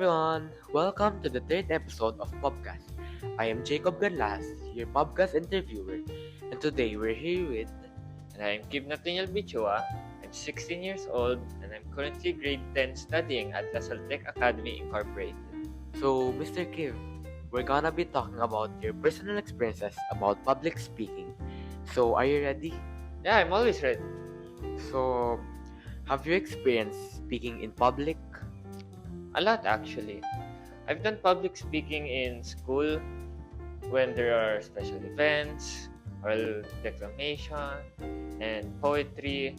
everyone, welcome to the third episode of Podcast. I am Jacob Ganlas, your podcast interviewer, and today we're here with. And I'm Kim Nathaniel Bichua. I'm 16 years old and I'm currently grade 10 studying at Lasal Tech Academy Incorporated. So, Mr. Kim, we're gonna be talking about your personal experiences about public speaking. So, are you ready? Yeah, I'm always ready. So, have you experienced speaking in public? A lot actually. I've done public speaking in school when there are special events, oral declamation, and poetry.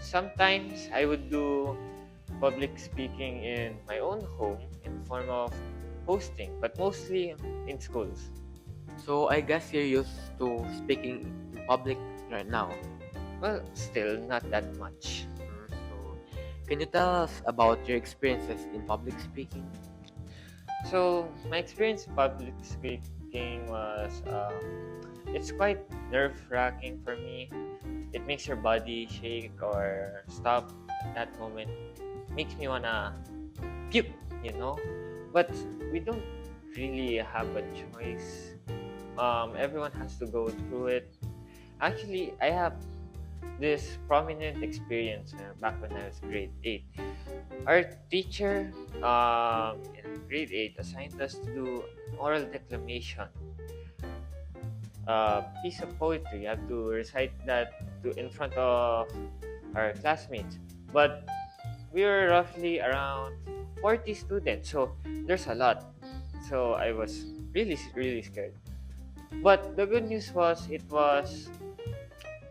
Sometimes I would do public speaking in my own home in form of hosting, but mostly in schools. So, I guess you're used to speaking in public right now. Well, still not that much. So, can you tell us about your experiences in public speaking? So my experience in public speaking was it's quite nerve-wracking for me. It makes your body shake or stop at that moment. Makes me wanna puke, you know. But we don't really have a choice. Everyone has to go through it. Actually, I have this prominent experience back when I was grade 8. Our teacher in grade 8 assigned us to do oral declamation, a piece of poetry. You have to recite that in front of our classmates. But we were roughly around 40 students, so there's a lot. So I was really scared. But the good news was it was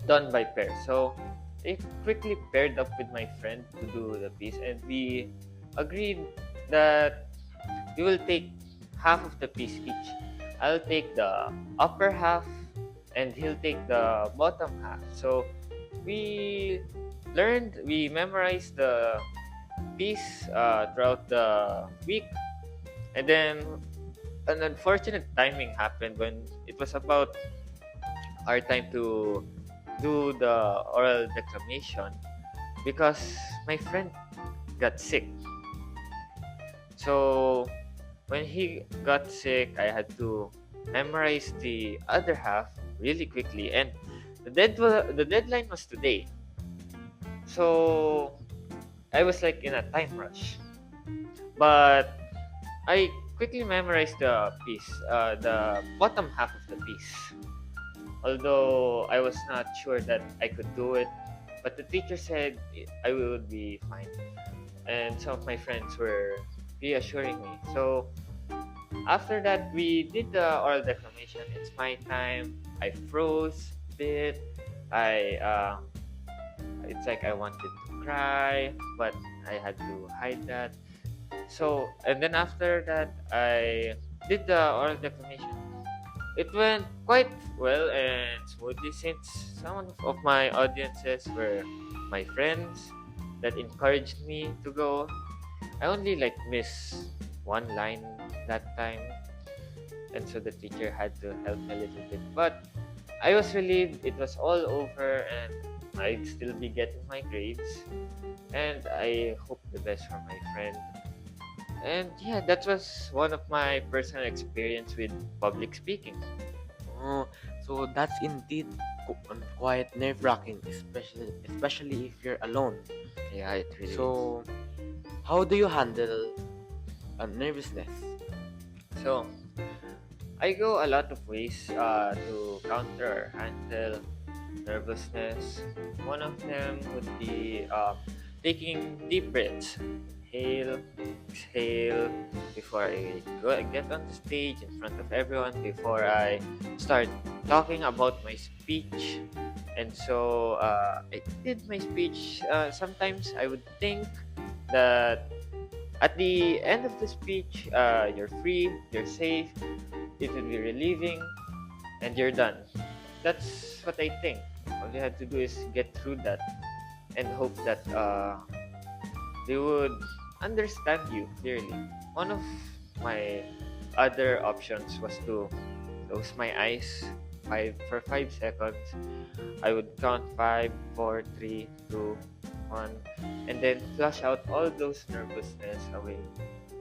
done by pairs. So I quickly paired up with my friend to do the piece, and we agreed that we will take half of the piece each. I'll take the upper half, and he'll take the bottom half. So we memorized the piece throughout the week, and then an unfortunate timing happened when it was about our time to do the oral declamation because my friend got sick. So when he got sick, I had to memorize the other half really quickly, and the deadline was today. So I was like in a time rush, but I quickly memorized the piece, the bottom half of the piece. Although I was not sure that I could do it, but the teacher said I would be fine, and some of my friends were reassuring me. So after that, we did the oral declamation. It's my time. I froze a bit. It's like I wanted to cry, but I had to hide that. So, and then after that, I did the oral declamation. It went quite well and smoothly since some of my audiences were my friends that encouraged me to go. I only like missed one line that time, and so the teacher had to help me a little bit. But I was relieved it was all over and I'd still be getting my grades. And I hope the best for my friend. And yeah, that was one of my personal experience with public speaking. Oh, so that's indeed quite nerve-wracking, especially if you're alone. Yeah, it really is. So, how do you handle nervousness? So, I go a lot of ways to counter or handle nervousness. One of them would be taking deep breaths. Inhale, exhale before I get on the stage in front of everyone, before I start talking about my speech. And so I did my speech. Sometimes I would think that at the end of the speech, you're free, you're safe, it will be relieving, and you're done. That's what I think. All you have to do is get through that and hope that they would understand you clearly. One of my other options was to close my eyes for 5 seconds. I would count 5, 4, 3, 2, 1, and then flush out all those nervousness away.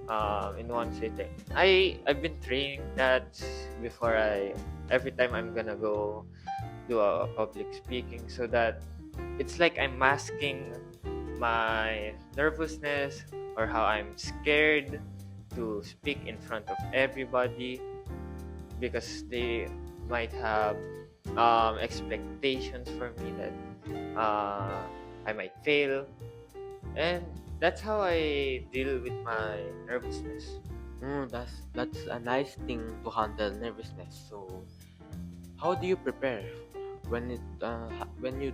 in one sitting. I've been training that before I every time I'm gonna go do a public speaking, so that it's like I'm masking my nervousness or how I'm scared to speak in front of everybody because they might have expectations for me that I might fail, and that's how I deal with my nervousness. That's a nice thing to handle nervousness. So, how do you prepare when when you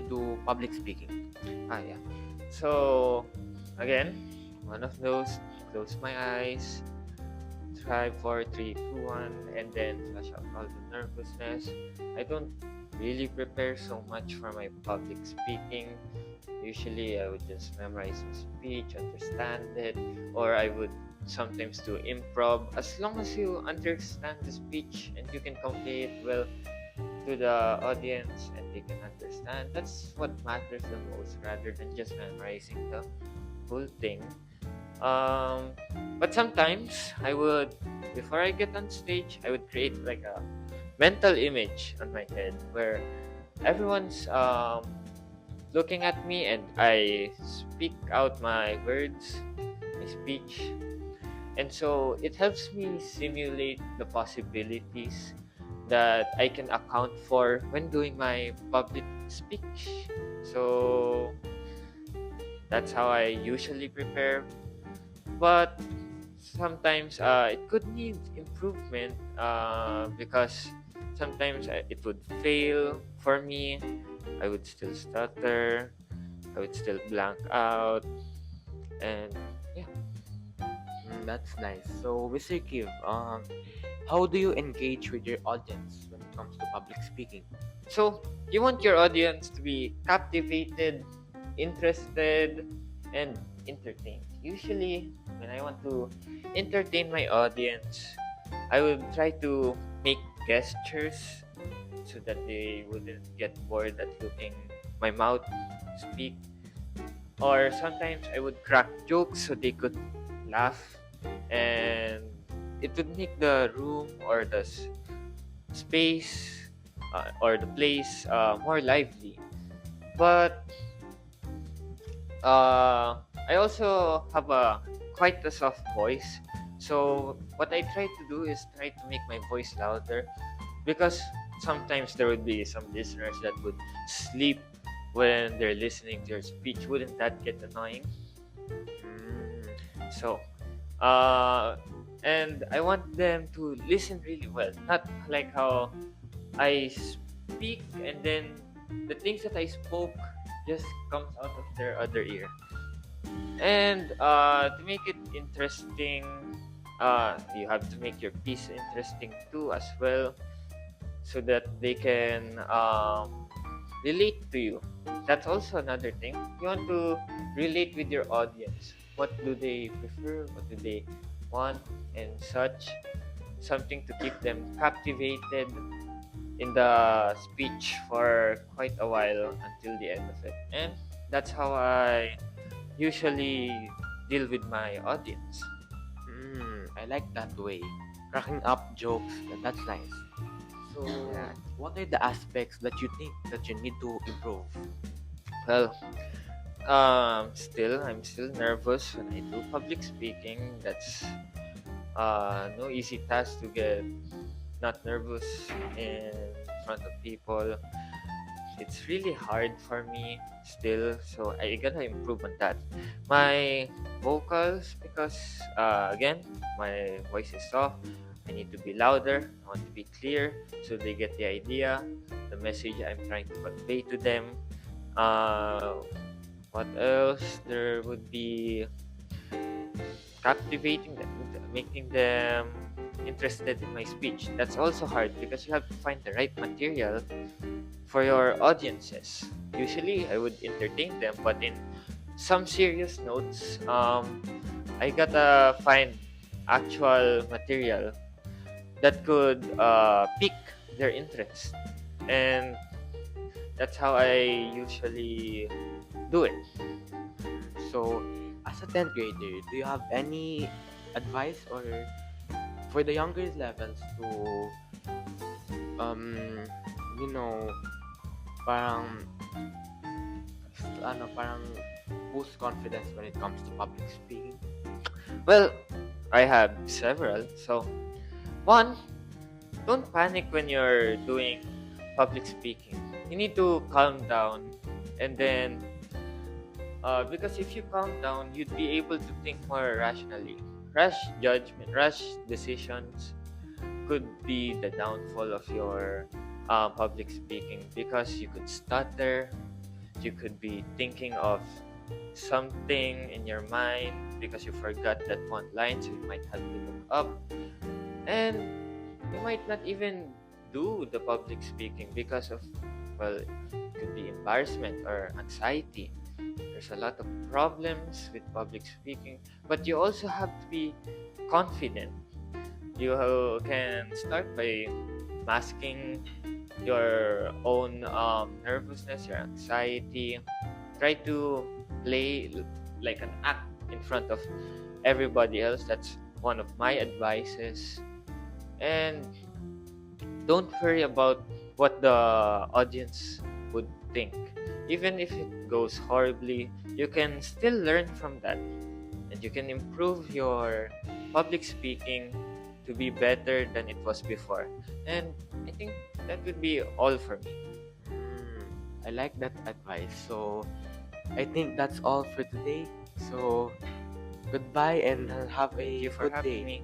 do public speaking? Yeah. So again, one of those, close my eyes, try 4, 3, 2, 1, and then flush out all the nervousness. I don't really prepare so much for my public speaking. Usually I would just memorize the speech, understand it, or I would sometimes do improv. As long as you understand the speech and you can convey it well to the audience and they can understand, that's what matters the most rather than just memorizing the whole thing. Um, but sometimes I would, before I get on stage, I would create like a mental image on my head where everyone's looking at me and I speak out my words, my speech. And so it helps me simulate the possibilities that I can account for when doing my public speech. So that's how I usually prepare. But sometimes it could need improvement because sometimes it would fail for me. I would still stutter, I would still blank out, and yeah. That's nice. So, Mr. Kiv, how do you engage with your audience when it comes to public speaking? So you want your audience to be captivated, interested, and entertained. Usually, when I want to entertain my audience, I would try to make gestures so that they wouldn't get bored at looking my mouth speak. Or sometimes I would crack jokes so they could laugh, and it would make the room or the space or the place more lively. But I also have a quite a soft voice, so what I try to do is try to make my voice louder because sometimes there would be some listeners that would sleep when they're listening to your speech. Wouldn't that get annoying? Mm, So, uh, and I want them to listen really well, not like how I speak and then the things that I spoke just comes out of their other ear. And to make it interesting, you have to make your piece interesting too as well, so that they can relate to you. That's also another thing. You want to relate with your audience. What do they prefer? What do they want? And such. Something to keep them captivated in the speech for quite a while until the end of it. And that's how I usually deal with my audience. I like that way. Cracking up jokes, that's nice. So, Yeah. what are the aspects that you think that you need to improve? Well, I'm still nervous when I do public speaking. That's no easy task to get not nervous in front of people. It's really hard for me still, so I gotta improve on that. My vocals, because again, my voice is soft. I need to be louder. I want to be clear so they get the idea, the message I'm trying to convey to them. Uh, what else? There would be captivating them, making them interested in my speech. That's also hard because you have to find the right material for your audiences. Usually, I would entertain them, but in some serious notes, I gotta find actual material that could pique their interest, and that's how I usually do it. So, as as a 10th grader, do you have any advice or for the younger levels to um you know parang parang boost confidence when it comes to public speaking? Well, I have several. So, one, don't panic when you're doing public speaking. You need to calm down, and then, because if you calm down, you'd be able to think more rationally. Rash judgment, rash decisions could be the downfall of your public speaking, because you could stutter, you could be thinking of something in your mind because you forgot that one line, so you might have to look up, and you might not even do the public speaking because of, well, it could be embarrassment or anxiety. There's a lot of problems with public speaking, but you also have to be confident. You can start by masking your own nervousness, your anxiety. Try to play like an act in front of everybody else. That's one of my advices. And don't worry about what the audience would think. Even if it goes horribly, you can still learn from that, and you can improve your public speaking to be better than it was before. And I think that would be all for me. I like that advice. So I think that's all for today. So goodbye and have Thank a you for good having day. me.